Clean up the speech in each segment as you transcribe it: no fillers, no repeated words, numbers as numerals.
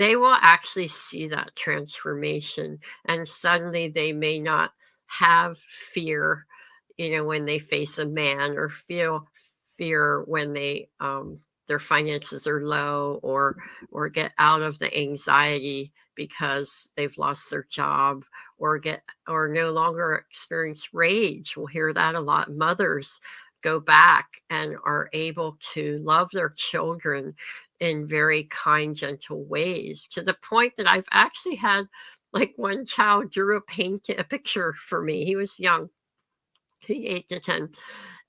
they will actually see that transformation. And suddenly they may not have fear, when they face a man, or feel fear when their finances are low, or get out of the anxiety because they've lost their job, or no longer experience rage. We'll hear that a lot. Mothers go back and are able to love their children in very kind, gentle ways, to the point that I've actually had, like, one child drew a picture for me. He was young, he 8 to 10,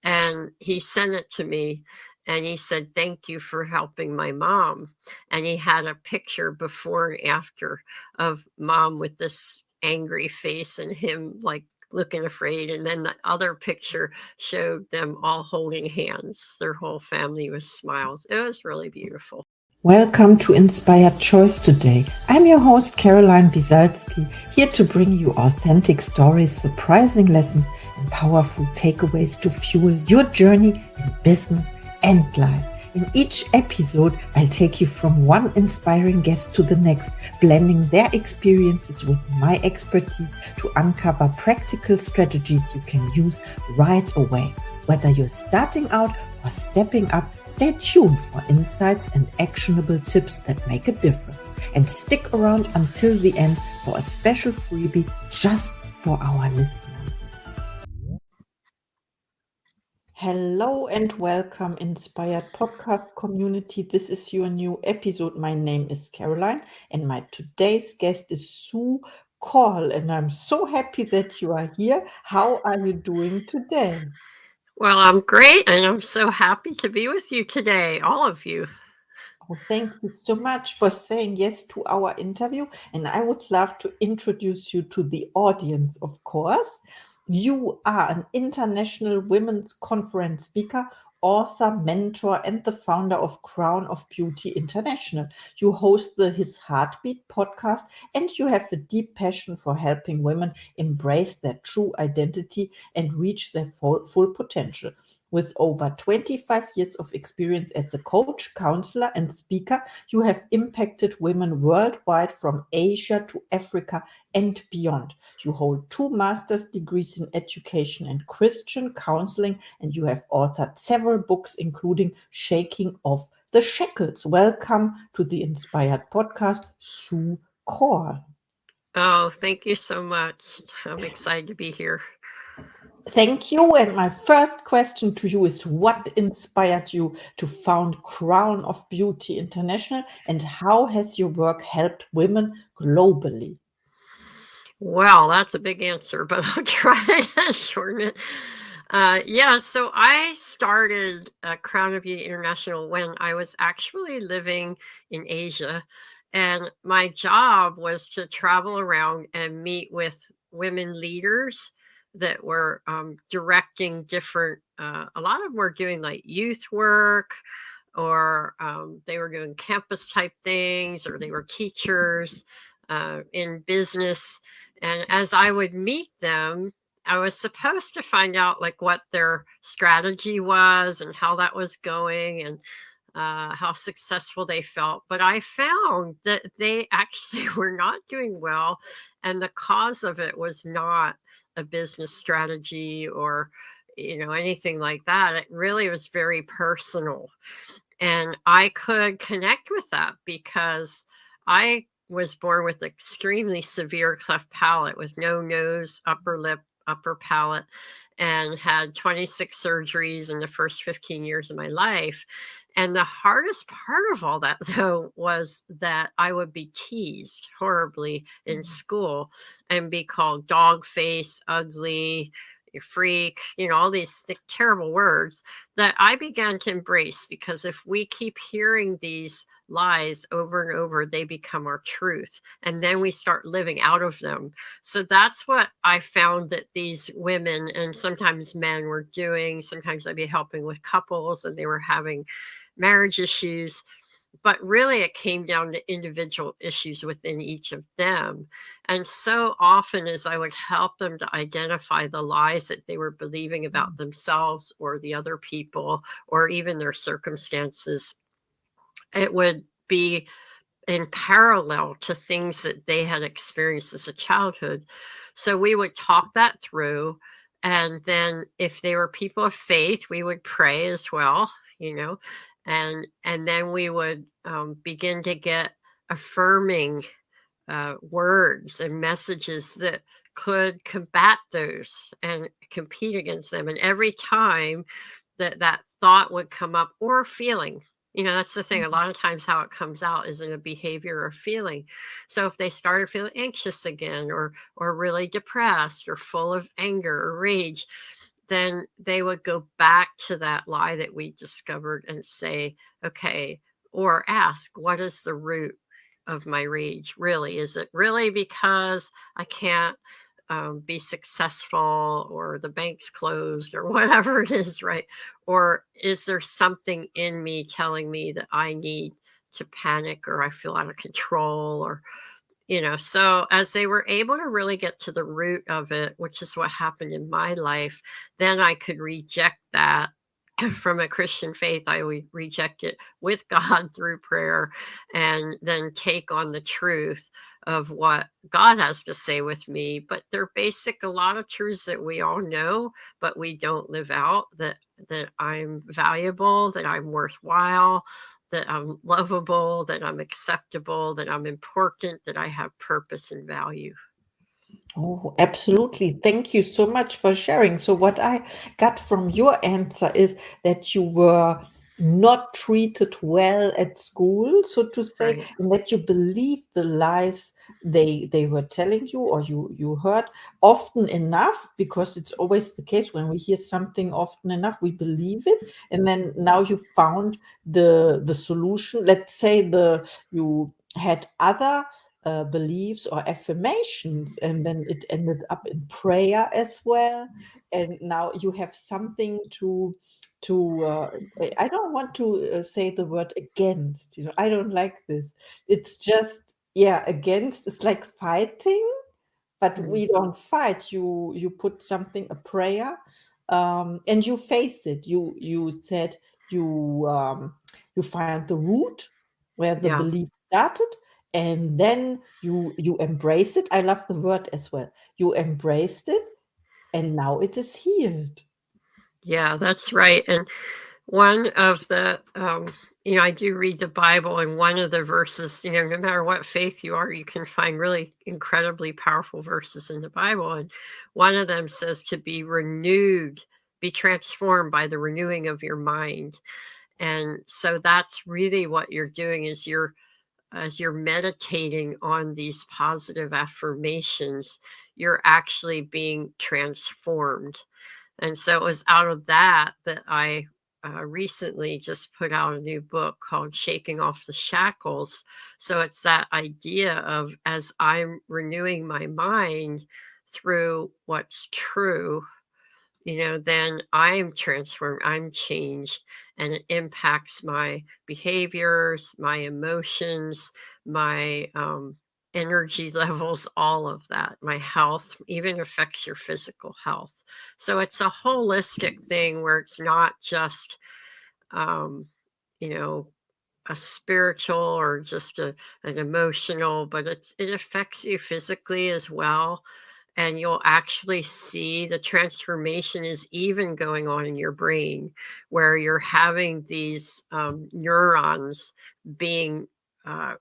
and he sent it to me, and he said, "Thank you for helping my mom." And he had a picture before and after of mom with this angry face and him like looking afraid. And then the other picture showed them all holding hands. Their whole family was smiles. It was really beautiful. Welcome to Inspired Choice today. I'm your host, Caroline Biesalski, here to bring you authentic stories, surprising lessons, and powerful takeaways to fuel your journey in business and life. In each episode, I'll take you from one inspiring guest to the next, blending their experiences with my expertise to uncover practical strategies you can use right away. Whether you're starting out or stepping up, stay tuned for insights and actionable tips that make a difference. And stick around until the end for a special freebie just for our listeners. Hello and welcome, Inspired Podcast community. This is your new episode. My name is Caroline and my today's guest is Sue Corl, and I'm so happy that you are here. How are you doing today? Well, I'm great, and I'm so happy to be with you today, all of you. Oh, thank you so much for saying yes to our interview. And I would love to introduce you to the audience, of course. You are an international women's conference speaker, author, mentor, and the founder of Crown of Beauty International. You host the His Heartbeat podcast, and you have a deep passion for helping women embrace their true identity and reach their full potential. With over 25 years of experience as a coach, counselor, and speaker, you have impacted women worldwide from Asia to Africa and beyond. You hold 2 master's degrees in education and Christian counseling, and you have authored several books, including Shaking Off the Shackles. Welcome to the Inspired Podcast, Sue Corl. Oh, thank you so much. I'm excited to be here. Thank you. And my first question to you is, what inspired you to found Crown of Beauty International, and how has your work helped women globally? Well, that's a big answer, but I'll try to shorten it. So I started Crown of Beauty International when I was actually living in Asia, and my job was to travel around and meet with women leaders that were directing different, a lot of them were doing like youth work, or they were doing campus type things, or they were teachers in business. And as I would meet them, I was supposed to find out like what their strategy was and how that was going, and how successful they felt. But I found that they actually were not doing well. And the cause of it was not a business strategy or, anything like that. It really was very personal. And I could connect with that because I was born with extremely severe cleft palate, with no nose, upper lip, upper palate, and had 26 surgeries in the first 15 years of my life. And the hardest part of all that, though, was that I would be teased horribly in school and be called dog face, ugly, you freak, all these terrible words that I began to embrace, because if we keep hearing these lies over and over, they become our truth. And then we start living out of them. So that's what I found that these women and sometimes men were doing. Sometimes I'd be helping with couples and they were having marriage issues. But really, it came down to individual issues within each of them. And so often, as I would help them to identify the lies that they were believing about themselves or the other people or even their circumstances, it would be in parallel to things that they had experienced as a childhood. So we would talk that through. And then if they were people of faith, we would pray as well, and then we would begin to get affirming words and messages that could combat those and compete against them. And every time that thought would come up, or feeling, that's the thing. A lot of times how it comes out is in a behavior or feeling. So if they started feeling anxious again, or really depressed, or full of anger or rage, then they would go back to that lie that we discovered and say, okay, or ask, what is the root of my rage really? Is it really because I can't be successful, or the bank's closed, or whatever it is, right? Or is there something in me telling me that I need to panic, or I feel out of control, or so as they were able to really get to the root of it, which is what happened in my life, then I could reject that. From a Christian faith, I would reject it with God through prayer, and then take on the truth of what God has to say with me. But they're a lot of truths that we all know, but we don't live out, that I'm valuable, that I'm worthwhile, that I'm lovable, that I'm acceptable, that I'm important, that I have purpose and value. Oh, absolutely. Thank you so much for sharing. So, what I got from your answer is that you were not treated well at school, so to say, Right. and that you believe the lies they were telling you, or you heard often enough, because it's always the case when we hear something often enough, we believe it. And then now you found the solution. Let's say you had other beliefs or affirmations, and then it ended up in prayer as well. And now you have something to I don't want to say the word against. I don't like this. It's just, yeah, against is like fighting, but Mm. we don't fight. You put something, a prayer, and you face it. You said you find the root where the Yeah. belief started, and then you embrace it. I love the word as well. You embraced it, and now it is healed. Yeah, that's right. And one of the, I do read the Bible, and one of the verses, no matter what faith you are, you can find really incredibly powerful verses in the Bible. And one of them says to be renewed, be transformed by the renewing of your mind. And so that's really what you're doing, is as you're meditating on these positive affirmations, you're actually being transformed. And so it was out of that I recently just put out a new book called Shaking Off the Shackles. So it's that idea of, as I'm renewing my mind through what's true, then I'm transformed, I'm changed, and it impacts my behaviors, my emotions, my energy levels, all of that. My health even affects your physical health. So it's a holistic thing, where it's not just, um, you know, a spiritual, or just an emotional, but it affects you physically as well. And you'll actually see the transformation is even going on in your brain, where you're having these neurons being uh,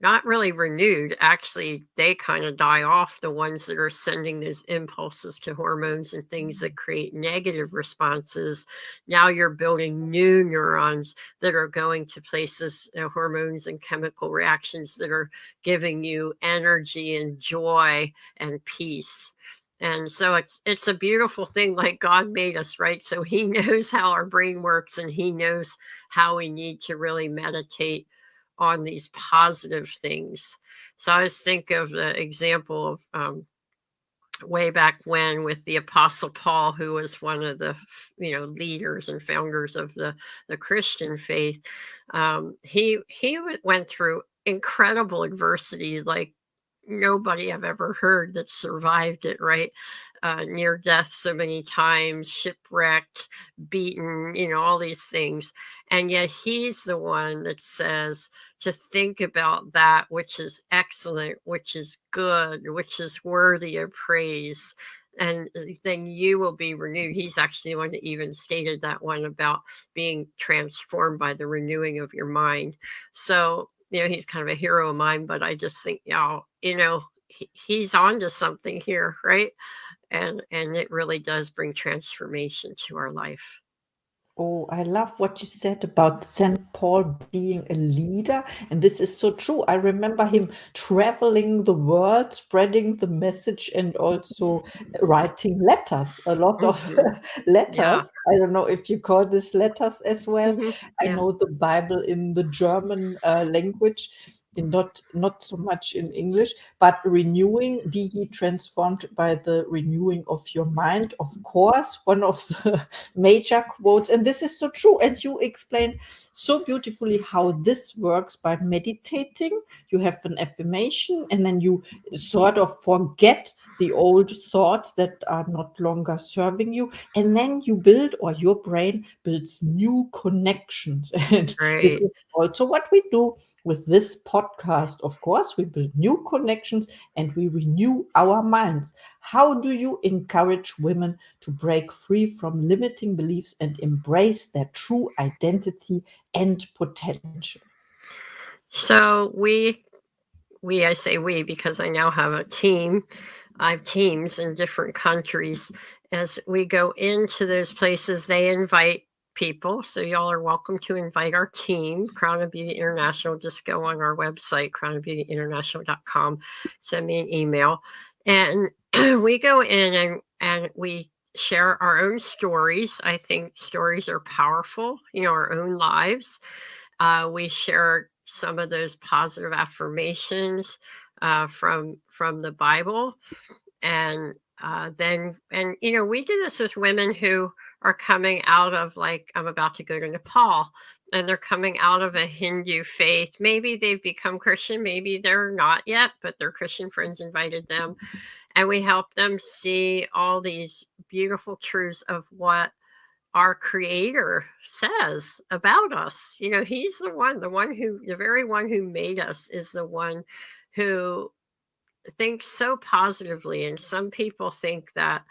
not really renewed. Actually, they kind of die off, the ones that are sending those impulses to hormones and things that create negative responses. Now you're building new neurons that are going to places, hormones and chemical reactions that are giving you energy and joy and peace. And so it's a beautiful thing, like God made us, right? So he knows how our brain works, and he knows how we need to really meditate on these positive things. So I always think of the example of way back when, with the Apostle Paul, who was one of the leaders and founders of the Christian faith. He went through incredible adversity, like nobody I've ever heard that survived it, right? Near death so many times, shipwrecked, beaten, all these things. And yet he's the one that says to think about that which is excellent, which is good, which is worthy of praise. And then you will be renewed. He's actually the one that even stated that one about being transformed by the renewing of your mind. So, he's kind of a hero of mine, but I just think, he's on to something here, right? And it really does bring transformation to our life. Oh, I love what you said about St. Paul being a leader. And this is so true. I remember him traveling the world, spreading the message, and also writing letters, a lot of Yeah. letters. I don't know if you call this letters as well. I Yeah. know the Bible in the German language. Not so much in English, but renewing, be ye transformed by the renewing of your mind. Of course, one of the major quotes, and this is so true. And you explained so beautifully how this works by meditating. You have an affirmation, and then you sort of forget the old thoughts that are not longer serving you, and then you build, or your brain builds, new connections. And this Right. is also what we do with this podcast. Of course, we build new connections and we renew our minds. How do you encourage women to break free from limiting beliefs and embrace their true identity and potential? So I say we because I now have a team. I have teams in different countries. As we go into those places, they invite people. So y'all are welcome to invite our team, Crown of Beauty International. Just go on our website, crownofbeautyinternational.com, send me an email. And we go in and we share our own stories. I think stories are powerful, our own lives. We share some of those positive affirmations from the Bible, and then we do this with women who are coming out of, like, I'm about to go to Nepal, and they're coming out of a Hindu faith. Maybe they've become Christian, maybe they're not yet, but their Christian friends invited them, and we help them see all these beautiful truths of what our creator says about us. He's the very one who made us is the one who thinks so positively. And some people think that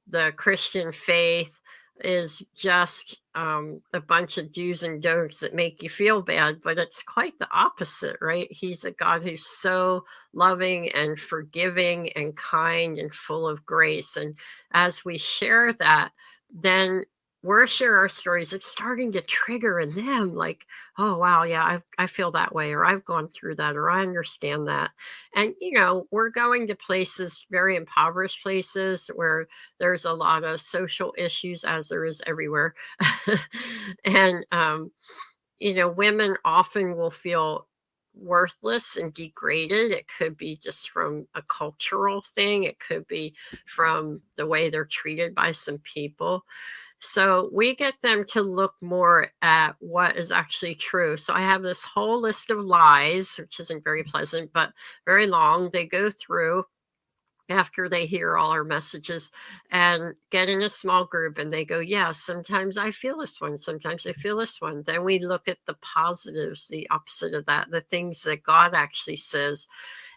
the Christian faith is just a bunch of do's and don'ts that make you feel bad, but it's quite the opposite, right? He's a God who's so loving and forgiving and kind and full of grace. And as we share that, then we're sharing our stories. It's starting to trigger in them, like, oh wow, yeah, I feel that way, or I've gone through that, or I understand that. And we're going to places, very impoverished places, where there's a lot of social issues, as there is everywhere. And women often will feel worthless and degraded. It could be just from a cultural thing, it could be from the way they're treated by some people. So we get them to look more at what is actually true. So I have this whole list of lies, which isn't very pleasant, but very long. They go through after they hear all our messages and get in a small group, and they go, yeah, sometimes I feel this one, sometimes I feel this one. Then we look at the positives, the opposite of that, the things that God actually says.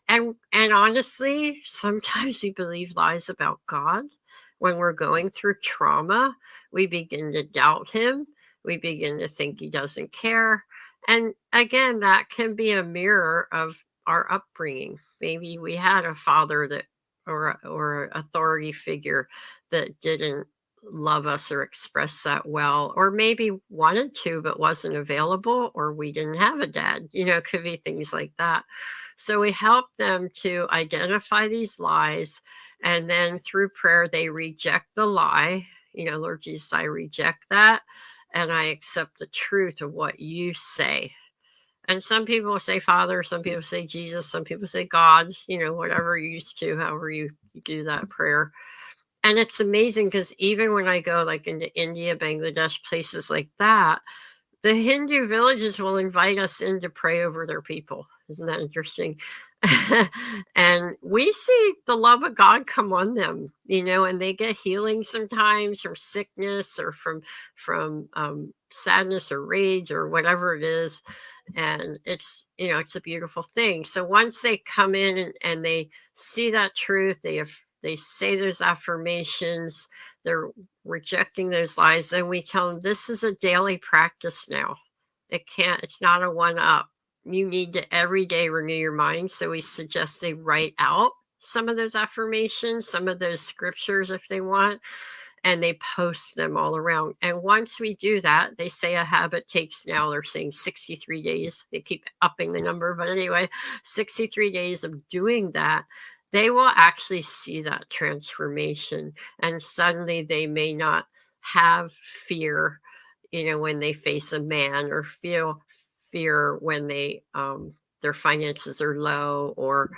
And honestly, sometimes we believe lies about God. When we're going through trauma, we begin to doubt him. We begin to think he doesn't care. And again, that can be a mirror of our upbringing. Maybe we had a father that or authority figure that didn't love us or express that well, or maybe wanted to but wasn't available, or we didn't have a dad. It could be things like that. So we help them to identify these lies, and then through prayer they reject the lie. Lord Jesus, I reject that, and I accept the truth of what you say. And some people say Father, some people say Jesus, some people say God, whatever you're used to, however you do that prayer. And it's amazing because even when I go, like, into India, Bangladesh, places like that, the Hindu villages will invite us in to pray over their people. Isn't that interesting? And we see the love of God come on them, and they get healing sometimes from sickness or from sadness or rage or whatever it is. And it's a beautiful thing. So once they come in and they see that truth, they say those affirmations, they're rejecting those lies, then we tell them this is a daily practice now. It's not a one up. You need to every day renew your mind. So we suggest they write out some of those affirmations, some of those scriptures if they want, and they post them all around. And once we do that, they say a habit takes, now they're saying 63 days. They keep upping the number, but anyway, 63 days of doing that, they will actually see that transformation. And suddenly they may not have fear, when they face a man, or feel fear when their finances are low, or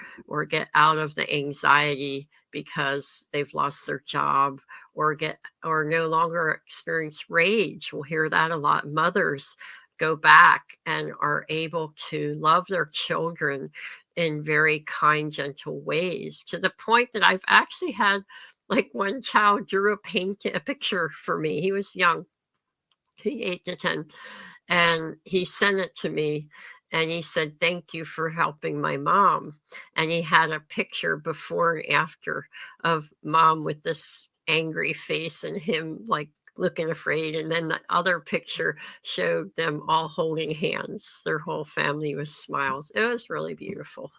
get out of the anxiety because they've lost their job, or no longer experience rage. We'll hear that a lot. Mothers go back and are able to love their children in very kind, gentle ways, to the point that I've actually had, like, one child drew a picture for me. He was young, he 8 to 10, and he sent it to me, and he said, "Thank you for helping my mom." And he had a picture before and after of mom with this angry face and him like looking afraid. And then the other picture showed them all holding hands. Their whole family with smiles. It was really beautiful.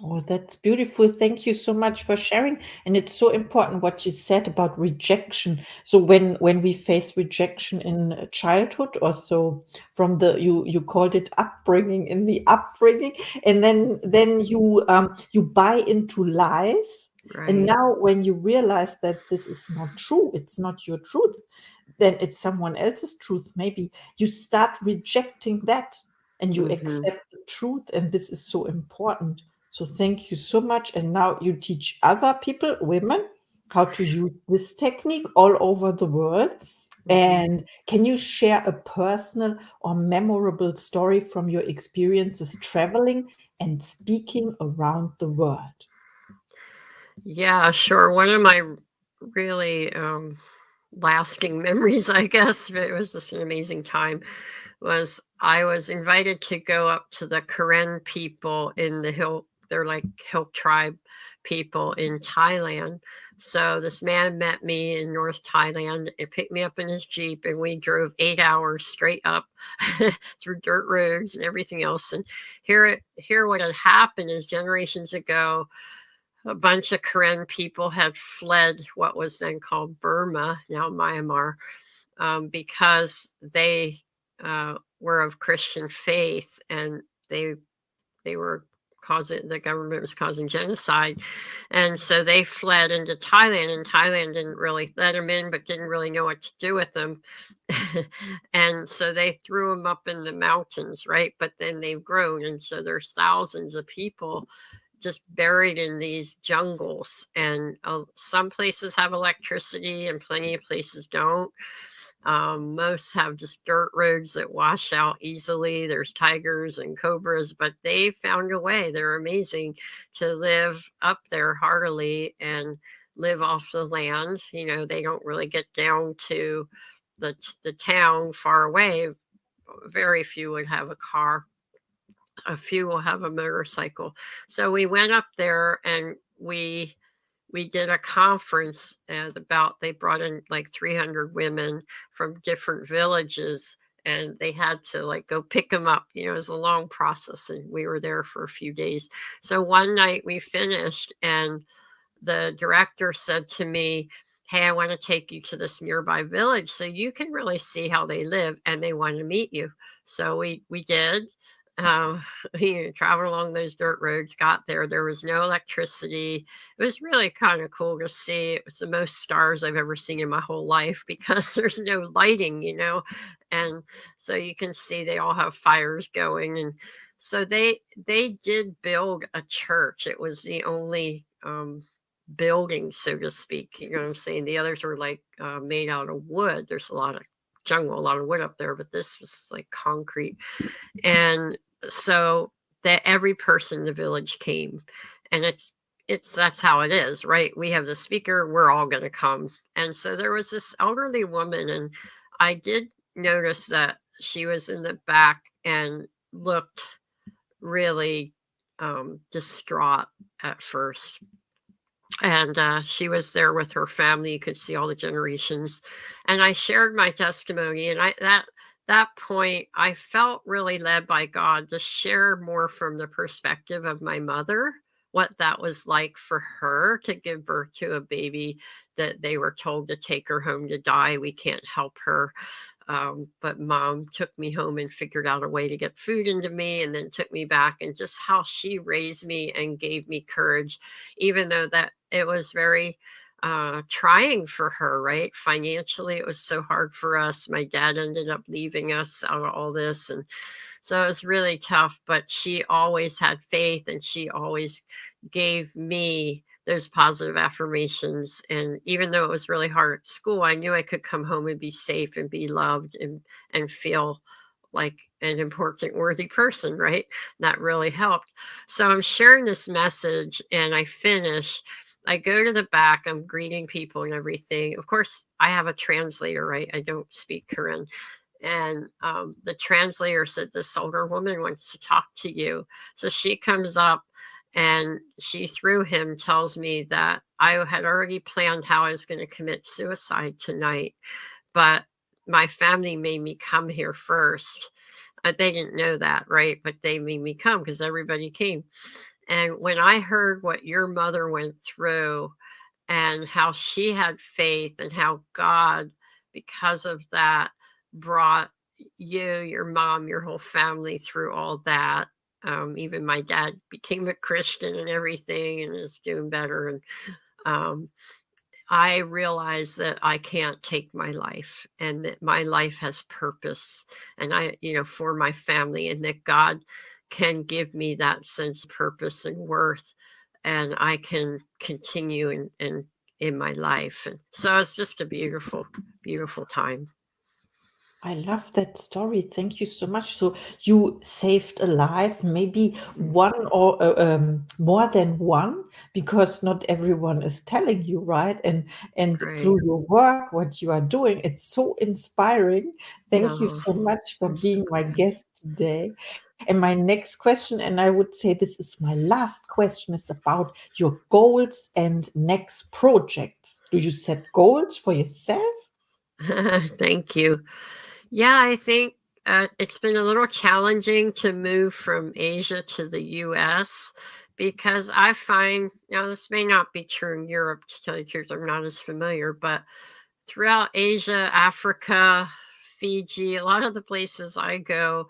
Oh, that's beautiful. Thank you so much for sharing. And it's so important what you said about rejection. So when we face rejection in childhood, or so, from the, you called it upbringing, in the upbringing, and then you buy into lies. And Right. now when you realize that this is not true, it's not your truth, then it's someone else's truth. Maybe you start rejecting that and you Mm-hmm. accept the truth. And this is so important. So thank you so much. And now you teach other people, women, how to use this technique all over the world. Mm-hmm. And can you share a personal or memorable story from your experiences traveling and speaking around the world? Yeah, sure. One of my really lasting memories, I guess, it was just an amazing time, was I was invited to go up to the Karen people in the hill. They're like hill tribe people in Thailand. So this man met me in North Thailand and picked me up in his Jeep, and we drove 8 hours straight up through dirt roads and everything else. And here what had happened is, generations ago, a bunch of Karen people had fled what was then called Burma, now Myanmar, because they were of Christian faith, and they were the government was causing genocide, and so they fled into Thailand, and Thailand didn't really let them in, but didn't really know what to do with them. And so they threw them up in the mountains, right? But then they've grown, and so there's thousands of people just buried in these jungles. And some places have electricity and plenty of places don't. Most have just dirt roads that wash out easily. There's tigers and cobras, but they found a way. They're amazing to live up there heartily and live off the land. They don't really get down to the town far away. Very few would have a car. A few will have a motorcycle. So we went up there, and we did a conference, and they brought in like 300 women from different villages, and they had to like go pick them up. It was a long process, and we were there for a few days. So one night we finished, and the director said to me, "Hey, I want to take you to this nearby village so you can really see how they live, and they want to meet you." So we did. Um, traveled along those dirt roads, got there. There was no electricity. It was really kind of cool to see. It was the most stars I've ever seen in my whole life, because there's no lighting. And so you can see they all have fires going. And so they did build a church. It was the only building, so to speak. You know what I'm saying? The others were like made out of wood. There's a lot of jungle, a lot of wood up there, but this was like concrete. And so that every person in the village came, and that's how it is, right? We have the speaker, we're all going to come. And so there was this elderly woman, and I did notice that she was in the back and looked really distraught at first. And she was there with her family. You could see all the generations. And I shared my testimony, and that point, I felt really led by God to share more from the perspective of my mother, what that was like for her to give birth to a baby that they were told to take her home to die. We can't help her. But mom took me home and figured out a way to get food into me, and then took me back, and just how she raised me and gave me courage, even though that it was very trying for her, right? Financially, it was so hard for us. My dad ended up leaving us out of all this. And so it was really tough, but she always had faith, and she always gave me those positive affirmations. And even though it was really hard at school, I knew I could come home and be safe and be loved, and feel like an important, worthy person, right? That really helped. So I'm sharing this message, and I finish. I go to the back, I'm greeting people and everything. Of course, I have a translator, right? I don't speak Korean. And the translator said, this older woman wants to talk to you. So she comes up, and she, through him, tells me that I had already planned how I was going to commit suicide tonight, but my family made me come here first. They didn't know that, right? But they made me come because everybody came. And when I heard what your mother went through, and how she had faith, and how God, because of that, brought you, your mom, your whole family through all that. Even my dad became a Christian and everything, and is doing better. And um, I realize that I can't take my life, and that my life has purpose, and for my family, and that God can give me that sense of purpose and worth, and I can continue in my life. And so it's just a beautiful, beautiful time. I love that story. Thank you so much. So you saved a life, maybe one or more than one, because not everyone is telling you, right? And Right. through your work, what you are doing, it's so inspiring. Thank you Oh, so much for I'm so being my glad. guest today. And my next question, and I would say this is my last question, is about your goals and next projects. Do you set goals for yourself? Thank you. Yeah, I think it's been a little challenging to move from Asia to the US, because I find, now this may not be true in Europe, to tell you the truth, I'm not as familiar, but throughout Asia, Africa, Fiji, a lot of the places I go,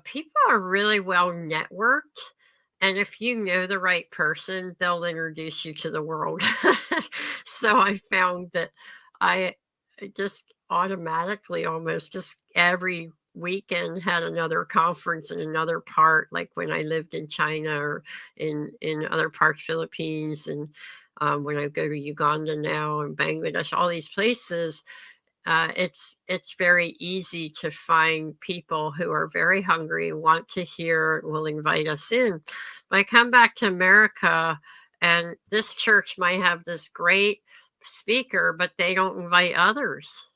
people are really well networked. And if you know the right person, they'll introduce you to the world. So I found that I just automatically, almost just every weekend, had another conference in another part, like when I lived in China, or in other parts, Philippines, and when I go to Uganda now, and Bangladesh, all these places, it's very easy to find people who are very hungry, want to hear, will invite us in. But I come back to America, and this church might have this great speaker, but they don't invite others.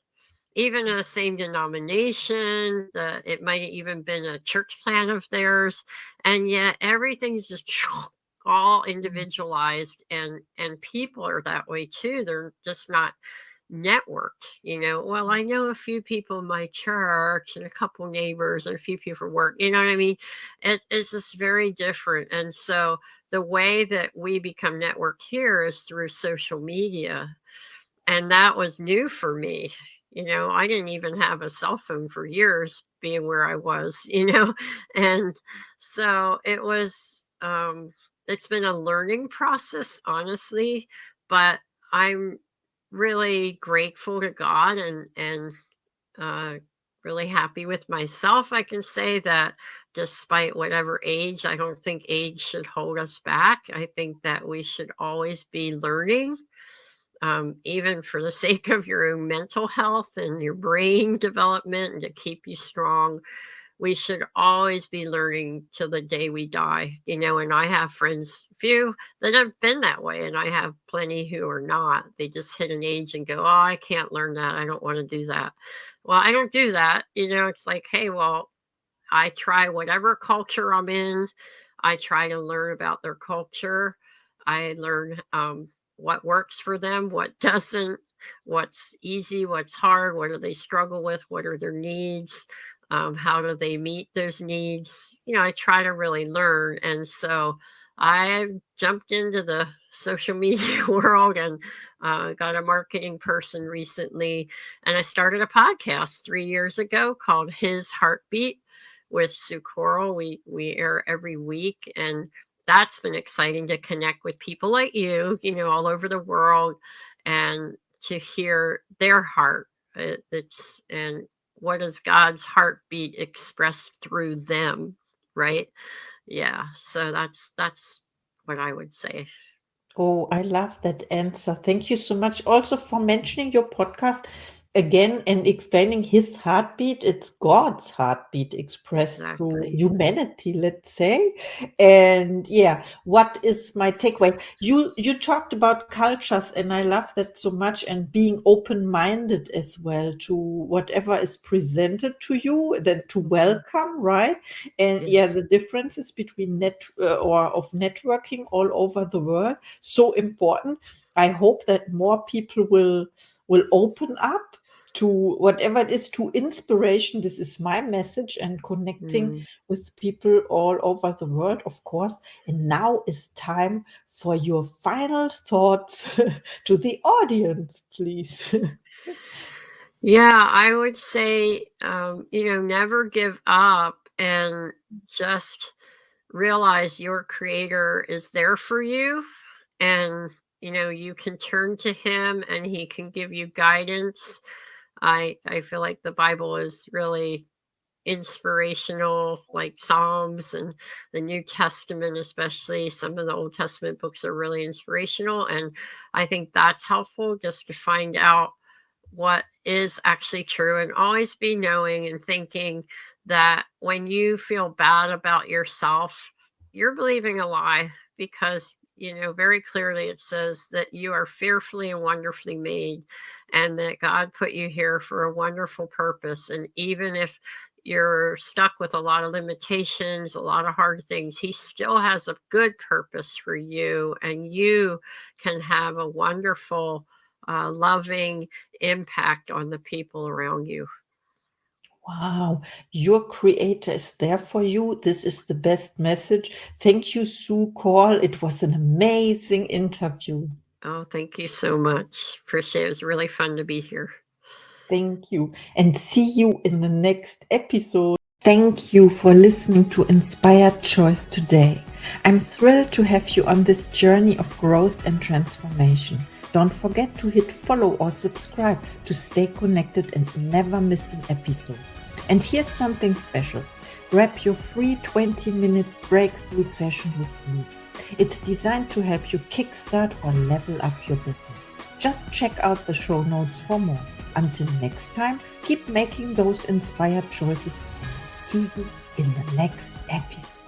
Even in the same denomination, it might have even been a church plan of theirs, and yet everything's just all individualized, and people are that way too. They're just not networked. Well, I know a few people in my church, and a couple neighbors, and a few people from work. You know what I mean? It's just very different. And so the way that we become networked here is through social media. And that was new for me. I didn't even have a cell phone for years, being where I was. And so it's been a learning process, honestly, but I'm really grateful to God, and uh, really happy with myself. I can say that despite whatever age, I don't think age should hold us back. I think that we should always be learning, even for the sake of your own mental health and your brain development, and to keep you strong. we should always be learning till the day we die, and I have friends, few that have been that way, and I have plenty who are not. They just hit an age and go, oh, I can't learn that. I don't want to do that. Well, I don't do that. It's like, hey, well, I try whatever culture I'm in. I try to learn about their culture. I learn what works for them, what doesn't, what's easy, what's hard, what do they struggle with, what are their needs, how do they meet those needs. I try to really learn. And so I jumped into the social media world and got a marketing person recently. And I started a podcast 3 years ago called His Heartbeat with Sue Corl. We air every week, and that's been exciting to connect with people like you, all over the world, and to hear their heart. And what is God's heartbeat expressed through them, right? Yeah. So that's what I would say. Oh, I love that answer. Thank you so much also for mentioning your podcast again and explaining his heartbeat. It's God's heartbeat expressed through Exactly. humanity, let's say. And yeah, what is my takeaway? You talked about cultures, and I love that so much, and being open-minded as well to whatever is presented to you, then to welcome, right? And yeah, Yes. the differences between or of networking all over the world, so important. I hope that more people will open up to whatever it is, to inspiration. This is my message, and connecting Mm. with people all over the world, of course. And now is time for your final thoughts to the audience, please. Yeah, I would say, never give up, and just realize your creator is there for you, and you can turn to him and he can give you guidance. I feel like the Bible is really inspirational, like Psalms and the New Testament, especially some of the Old Testament books are really inspirational, and I think that's helpful, just to find out what is actually true, and always be knowing and thinking that when you feel bad about yourself, you're believing a lie, because very clearly it says that you are fearfully and wonderfully made, and that God put you here for a wonderful purpose. And even if you're stuck with a lot of limitations, a lot of hard things, he still has a good purpose for you, and you can have a wonderful, loving impact on the people around you. Wow, your creator is there for you. This is the best message. Thank you, Sue Corl. It was an amazing interview. Oh, thank you so much. Appreciate it. It was really fun to be here. Thank you, and see you in the next episode. Thank you for listening to Inspired Choice today. I'm thrilled to have you on this journey of growth and transformation. Don't forget to hit follow or subscribe to stay connected and never miss an episode. And here's something special. Grab your free 20-minute breakthrough session with me. It's designed to help you kickstart or level up your business. Just check out the show notes for more. Until next time, keep making those inspired choices, and see you in the next episode.